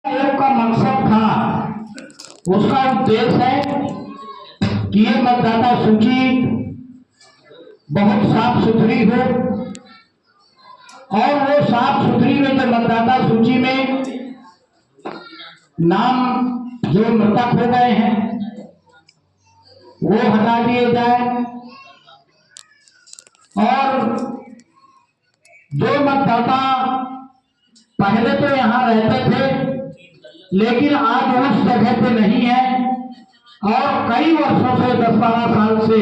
आयोग का मकसद था, उसका उद्देश्य है कि ये मतदाता सूची बहुत साफ सुथरी हो और वो साफ सुथरी में जो मतदाता सूची में नाम जो मृतक हो गए हैं वो हटा दिए जाए और जो मतदाता पहले तो यहाँ रहते थे लेकिन आज उस जगह पे नहीं है और कई वर्षों से 10-12 साल से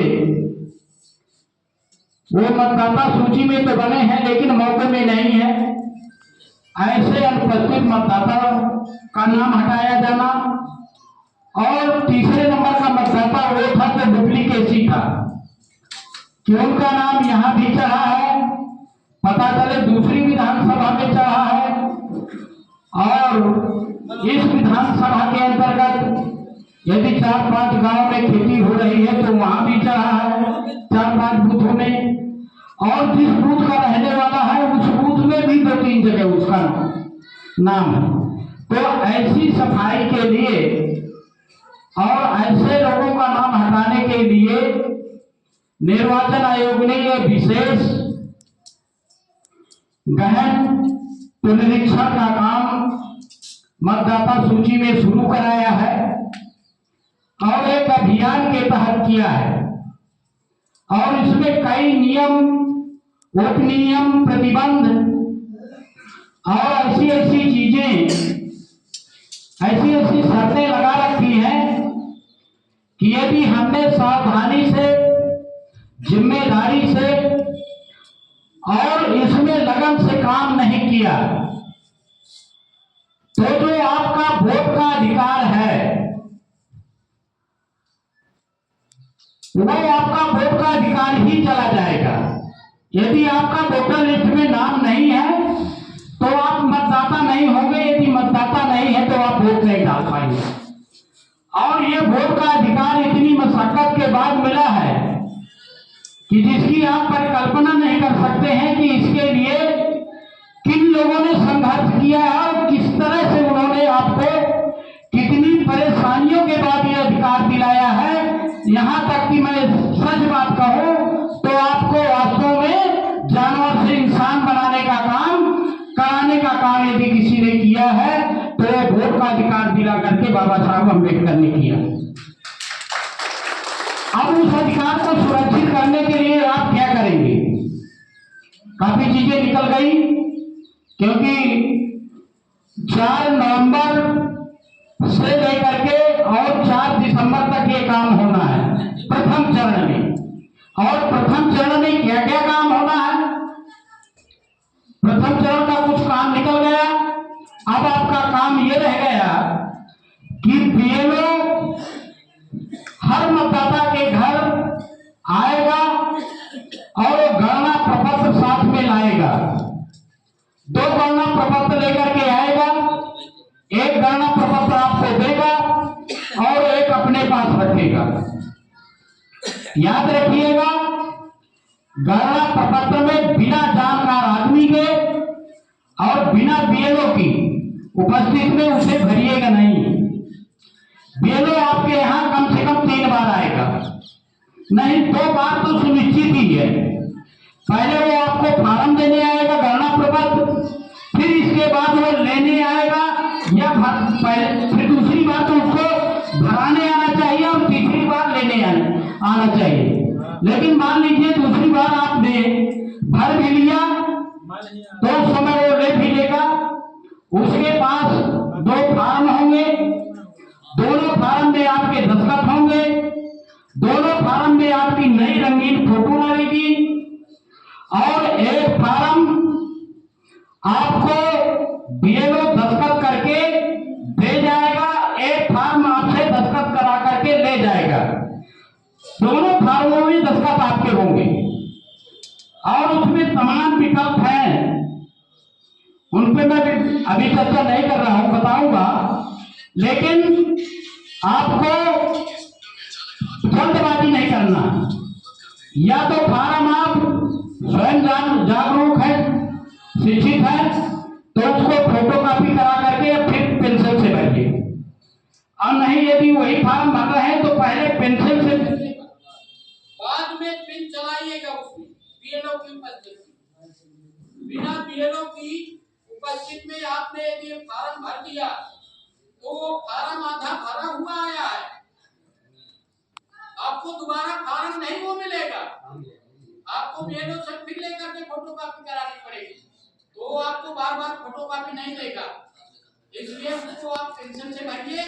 वो मतदाता सूची में तो बने हैं लेकिन मौके में नहीं है, ऐसे अनुपस्थित मतदाता का नाम हटाया जाना। और तीसरे नंबर का मतदाता वो था जो डुप्लीकेसी था कि उनका नाम यहाँ भी चढ़ा है, पता चले दूसरी विधानसभा में चढ़ा है और इस विधानसभा के अंतर्गत यदि 4-5 गांव में खेती हो रही है तो वहां भी चढ़ा है 4-5 बूथों में, और जिस बूथ का रहने वाला है उस बूथ में भी 2-3 जगह उसका नाम है। तो ऐसी सफाई के लिए और ऐसे लोगों का नाम हटाने के लिए निर्वाचन आयोग ने यह विशेष गहन पुनरीक्षण का काम मतदाता सूची में शुरू कराया है और एक अभियान के तहत किया है और इसमें कई नियम, उपनियम, प्रतिबंध और ऐसी चीजें, ऐसी शर्तें लगा रखी हैं कि यदि हमने सावधानी से, जिम्मेदारी से और इसमें लगन से काम नहीं किया तो जो आपका वोट का अधिकार है वो आपका वोट का अधिकार ही चला जाएगा। यदि आपका वोटर लिस्ट में नाम नहीं है तो आप मतदाता नहीं होंगे, यदि मतदाता नहीं है तो आप वोट नहीं डाल पाएंगे। और ये वोट का अधिकार इतनी मशक्कत के बाद मिला है कि जिसकी आप परिकल्पना नहीं कर सकते हैं कि इसके लिए किन लोगों ने संघर्ष किया है और किस तरह से उन्होंने आपको कितनी परेशानियों के बाद ये अधिकार दिलाया है। यहाँ तक कि मैं सच बात कहूँ तो आपको वास्तव में जानवर से इंसान बनाने का काम, कराने का काम यदि किसी ने किया है तो वोट का अधिकार दिला करके बाबा साहब अम्बेडकर ने किया। अब उस अधिकार को सुरक्षित करने के लिए आप क्या करेंगे? काफी चीजें निकल गई क्योंकि 4 नवंबर से लेकर के और 4 दिसंबर तक ये काम होना है प्रथम चरण में। और प्रथम चरण में क्या क्या काम होना है? प्रथम चरण का कुछ काम निकल गया, अब आपका काम ये रह गया कि बीएलओ हर मतदाता के घर आएगा और गणना प्रपत्र साथ में लाएगा। 2 गणना प्रपत्र लेकर के आएगा, एक गणना प्रपत्र आपको देगा और एक अपने पास रखेगा। याद रखिएगा, गणना प्रपत्र में बिना जानकार आदमी के और बिना बीएलओ की उपस्थित में उसे भरिएगा नहीं। बीएलओ आपके यहाँ कम से कम 3 बार आएगा, नहीं 2 बार तो सुनिश्चित ही है। पहले वो आपको फॉर्म देने आएगा गणना प्रपत्र, फिर इसके बाद वो लेने आएगा या फिर दूसरी बार तो उसको भराने आना चाहिए और तीसरी बार लेने आना चाहिए। लेकिन मान लीजिए दूसरी बार आपने भर भी लिया तो उस समय वो ले भी लेगा। उसके पास 2 फार्म होंगे, दोनों फार्म में आपके दस्तखत होंगे, दोनों फार्म में आपकी नई रंगीन फोटो लगेगी और एक फार्म आपको बीएलओ दस्तखत करके दे जाएगा, एक फार्म आपसे दस्तखत करा करके ले जाएगा। दोनों फार्मों में दस्तखत आपके होंगे और उसमें तमाम विकल्प हैं, उन पे मैं अभी चर्चा नहीं कर रहा हूं, बताऊंगा। लेकिन आपको जल्दबाजी नहीं करना। या तो फार्म आप स्वयं जागरूक है, शिक्षित है तो उसको फोटो कॉपी करा करके फिर पेंसिल और नहीं यदि वही फॉर्म भर रहे हैं तो पहले पेंशन से बाद में पिन चलाइएगा उसमें बीएलओ की उपस्थिति बिना बीएलओ की उपस्थिति में आपने यदि फॉर्म भर दिया तो वो फॉर्म आधा भरा हुआ आया है, आपको दोबारा फॉर्म नहीं वो मिलेगा, आपको बीएलओ से फिर लेकर के फोटो कॉपी करानी पड़ेगी, तो आपको बार बार फोटो कॉपी नहीं देगा। इसलिए उसको आप पेंशन से भरिए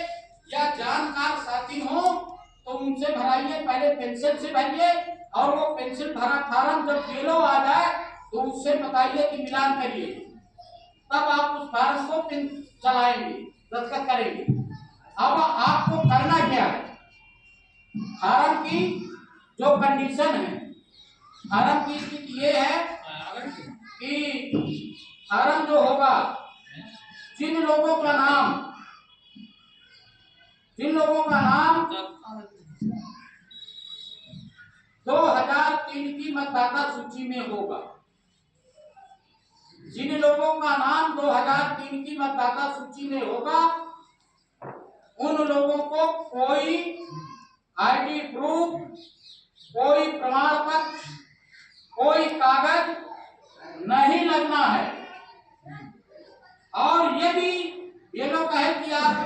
या जानकार साथी हो तो उनसे भराइए, पहले पेंशन से भरिए और वो पेंशन भरा फॉर्म जब बीएलओ आ जाए तो उससे बताइए कि मिलान करिए, तब आप उस फॉर्म को पिन चलाएंगे, दस्तखत करेंगे। अब आपको करना क्या है, फॉर्म की जो कंडीशन है, फॉर्म की स्थिति ये है कि फॉर्म जो होगा जिन लोगों का नाम 2003 की मतदाता सूची में होगा, जिन लोगों का नाम 2003 की मतदाता सूची में होगा उन लोगों को कोई आईडी प्रूफ, कोई प्रमाण पत्र, कोई कागज नहीं लगना है। और यदि ये लोग कहे कि आप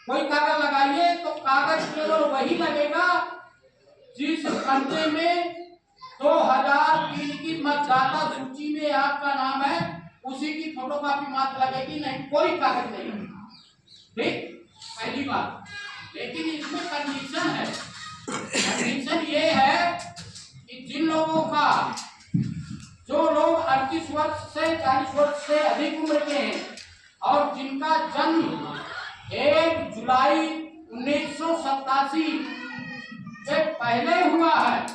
कोई कागज लगाइए तो कागज केवल वही लगेगा जिस पर्चे में 2003 की मतदाता सूची में आपका नाम है उसी की फोटोकॉपी मात्र लगेगी, नहीं कोई कागज नहीं। ठीक, पहली बात। लेकिन इसमें कंडीशन है, कंडीशन ये है कि जिन लोगों का, जो लोग 38 वर्ष से 40 वर्ष से अधिक उम्र के हैं और जिनका जन्म 1 जुलाई 1987 से पहले हुआ है,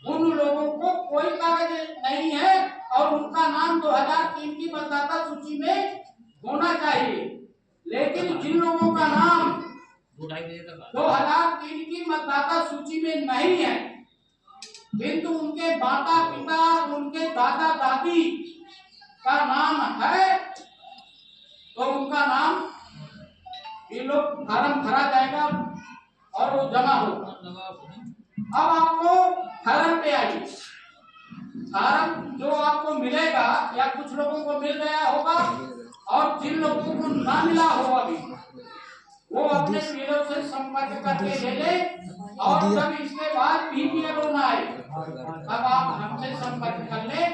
उन लोगों को कोई कागज नहीं है और उनका नाम 2003 की मतदाता सूची में होना चाहिए। लेकिन जिन लोगों का नाम 2003 की मतदाता सूची में नहीं है किंतु उनके माता पिता, उनके दादा दादी का नाम है तो उनका नाम ये लोग फॉर्म भरा जाएगा और वो जमा होगा। अब आपको फॉर्म पे आइए, फॉर्म जो आपको मिलेगा या कुछ लोगों को मिल गया होगा और जिन लोगों को ना मिला हो अभी वो अपने बीएलओ से संपर्क करके ले ले और जब इसके बाद भी बीएलओ ना आए तब आप हमसे संपर्क कर ले,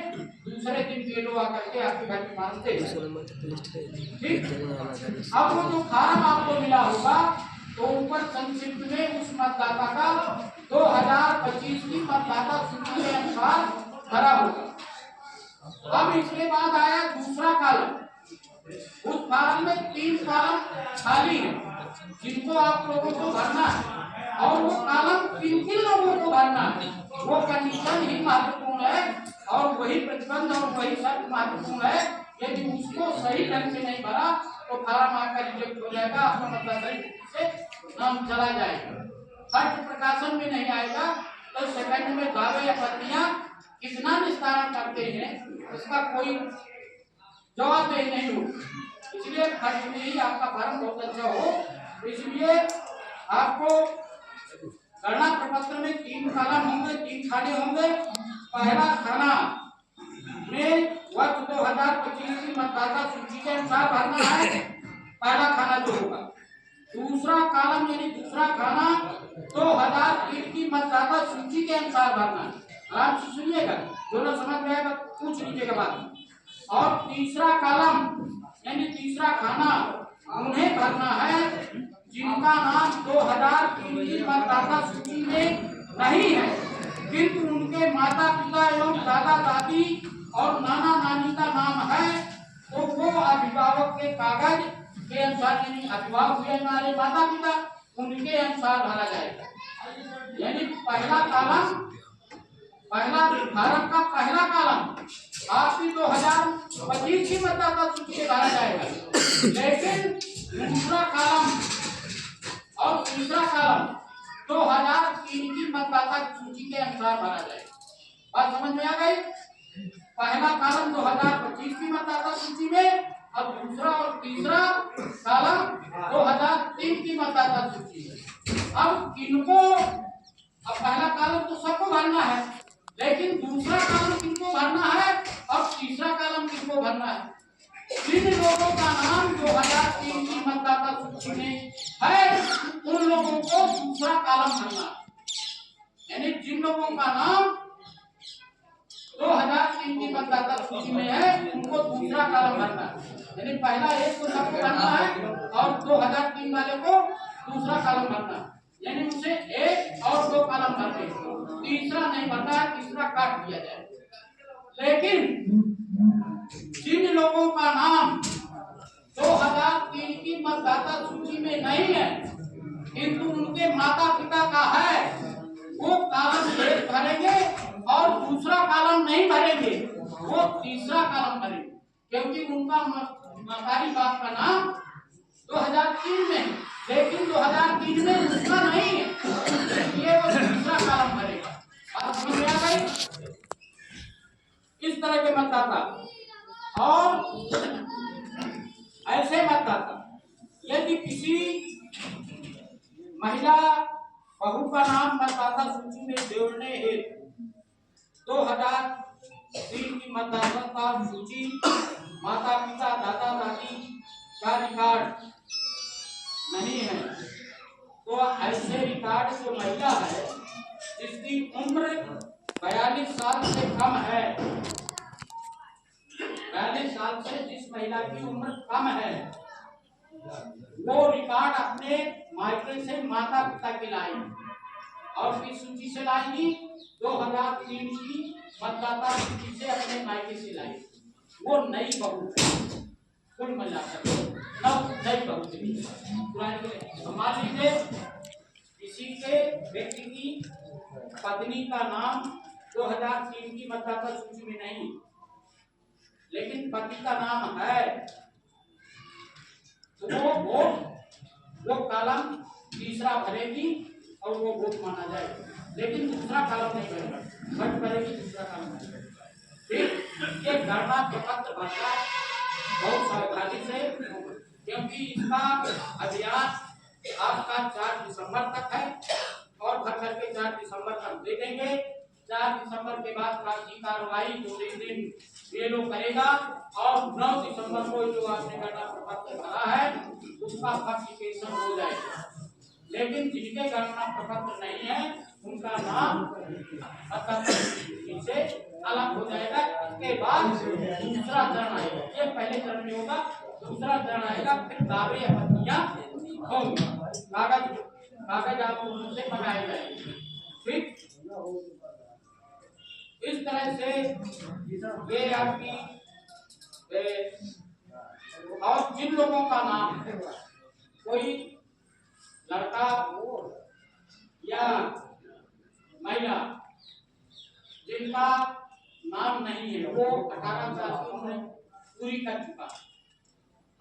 दूसरे दिन बीएलओ आकर के आपके घर में मानते हैं। ठीक, अब वो जो फॉर्म आपको मिला होगा तो ऊपर संक्षिप्त में उस मतदाता का 2025 की मतदाता सूची के अनुसार भरा होगा। अब इसके बाद आया दूसरा कॉलम, उस फॉर्म में 3 कॉलम खाली है जिनको आप लोगों को भरना है और वो कॉलम किन लोगों को भरना है वो कंडीशन ही महत्वपूर्ण है और वही प्रतिबंध और वही शर्त महत्वपूर्ण है। यदि उसको सही ढंग से नहीं भरा तो फॉर्म आपका रिजेक्ट हो जाएगा, आपका मतलब सही से नाम चला जाएगा, खर्च प्रकाशन में नहीं आएगा। तो सेकंड में दावे या पत्नियां कितना निस्तारण करते हैं इसका कोई जवाबदेही नहीं हो, इसलिए खर्च में ही आपका फॉर्म बहुत अच्छा हो। इसलिए आपको गणना प्रपत्र में 3 कॉलम होंगे, 3 खाने होंगे। पहला खाना में वर्ष 2025 की मतदाता सूची के अनुसार भरना है, पहला खाना जो होगा। दूसरा कॉलम यानी दूसरा खाना 2003 की मतदाता सूची के अनुसार भरना है, आराम से सुनिएगा, दोनों समझ में आएगा पूछ लीजिएगा बाद में। और तीसरा कॉलम यानी तीसरा खाना उन्हें भरना है जिनका नाम 2003 की मतदाता सूची में नहीं है किंतु उनके माता पिता एवं दादा दादी और नाना नानी का नाम है, तो वो अभिभावक के कागज के अनुसार यानी अभिभावक हुए हमारे माता पिता उनके अनुसार भरा जाएगा। यानी पहला कॉलम, पहला फॉर्म का पहला कॉलम आपकी 2025 की मतदाता सूची में भरा जाएगा, लेकिन दूसरा कॉलम और तीसरा कॉलम 2003 की मतदाता सूची के अनुसार भरा जाएगा। बात समझ में आ गई? पहला कॉलम 2025 की मतदाता सूची में और दूसरा और तीसरा कॉलम 2003 की मतदाता सूची में। अब किनको, अब पहला कॉलम तो सबको भरना है, लेकिन दूसरा कॉलम किनको भरना है और तीसरा कॉलम किनको भरना है। जिन लोगों का नाम 2003 की मतदाता सूची में है उन लोगों को दूसरा कॉलम भरना है। यानी जिन लोगों का नाम 2003 की मतदाता सूची में है उनको दूसरा कॉलम भरना है। यानी पहला एक को सबको भरना है और 2003 वाले को दूसरा कॉलम भरना है। यानी उसे एक और दो कॉलम भरने, तीसरा नहीं भरना है, तीसरा काट दिया जाए। लेकिन जिन लोगों का नाम 2003 की मतदाता सूची में नहीं है किंतु उनके माता पिता का है, वो कॉलम एक भरेंगे और दूसरा कॉलम नहीं भरेंगे, वो तीसरा कॉलम भरेंगे, क्योंकि उनका महतारी बाप का नाम 2003 में है, लेकिन 2003 में उसका नहीं है, इसलिए वो तीसरा कॉलम भरेगा। बात समझ में आ गई? इस तरह के मतदाता। और ऐसे मतदाता यदि किसी महिला बहू का नाम मतदाता सूची में जोड़ने हेतु 2003 की मतदाता सूची माता पिता दादा दादी का रिकॉर्ड नहीं है, तो ऐसे रिकॉर्ड जो महिला है जिसकी उम्र 42 साल से कम है, 42 साल से जिस महिला की उम्र कम है, वो रिकॉर्ड अपने मायके से माता पिता के लाएगी और किस सूची से लाएगी? 2003 की मतदाता सूची से अपने मायके से लाएगी। वो नई बहू कुल मिलाकर नई बहू। मान लीजिए किसी के व्यक्ति की पत्नी का नाम 2003 की मतदाता सूची में नहीं, लेकिन पति का नाम है, तो वो कॉलम तीसरा भरेगी और वो वोट माना जाएगा, लेकिन दूसरा कॉलम नहीं भरेगा, वोट भरेगी, दूसरा कॉलम नहीं। फिर ये गणना पत्र भरना बहुत सावधानी से, क्योंकि इसका अभियान आपका 4 दिसंबर तक है और भर करके 4 दिसंबर तक दे देंगे। 4 दिसंबर के बाद कागजी कार्रवाई 2 दिन ये लोग करेगा और 9 दिसंबर को जो आपने गणना प्रपत्र भरा है उसका फर्टिफिकेशन हो जाएगा। लेकिन जिनके गणना प्रपत्र नहीं है उनका नाम से अलग हो जाएगा। इसके बाद दूसरा चरण आएगा, ये पहले चरण में होगा, दूसरा चरण आएगा, फिर दावे आपत्तियां होंगी, कागज आपको उनसे मंगाए जाएंगे। ठीक, इस तरह से ये आपकी और जिन लोगों का नाम कोई लड़का या महिला जिनका नाम नहीं है, वो 18 साल की उम्र पूरी कर चुका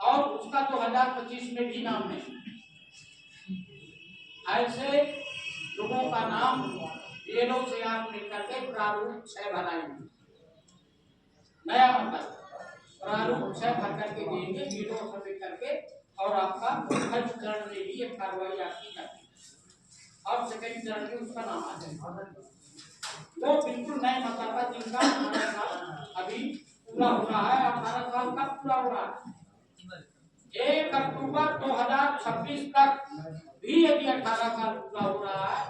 और उसका 2025 में भी नाम नहीं, ऐसे लोगों का नाम ये लोग से आप मिलकर के प्रारूप 6 बनाएंगे। नया मतलब प्रारूप 6 भर करके देंगे, वीडियो सबमिट करके, और आपका फर्स्ट चरण में भी एक कार्रवाई आपकी करनी है और सेकंड चरण में उसका नाम आ जाएगा। वो बिल्कुल नए मतदाता जिनका 18 साल अभी पूरा हो रहा है। 18 साल कब पूरा हो रहा है? 1 अक्टूबर 2026 तक भी यदि 18 साल पूरा हो रहा है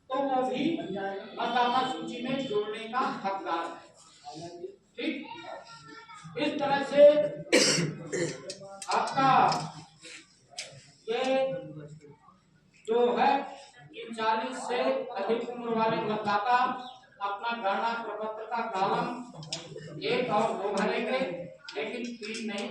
तो वो भी मतदाता सूची में जोड़ने का हकदार है। ठीक, इस तरह से आपका ये जो है कि 40 से अधिक उम्र वाले मतदाता अपना गणना प्रपत्र का कॉलम 1 और 2 भरेंगे, लेकिन 3 नहीं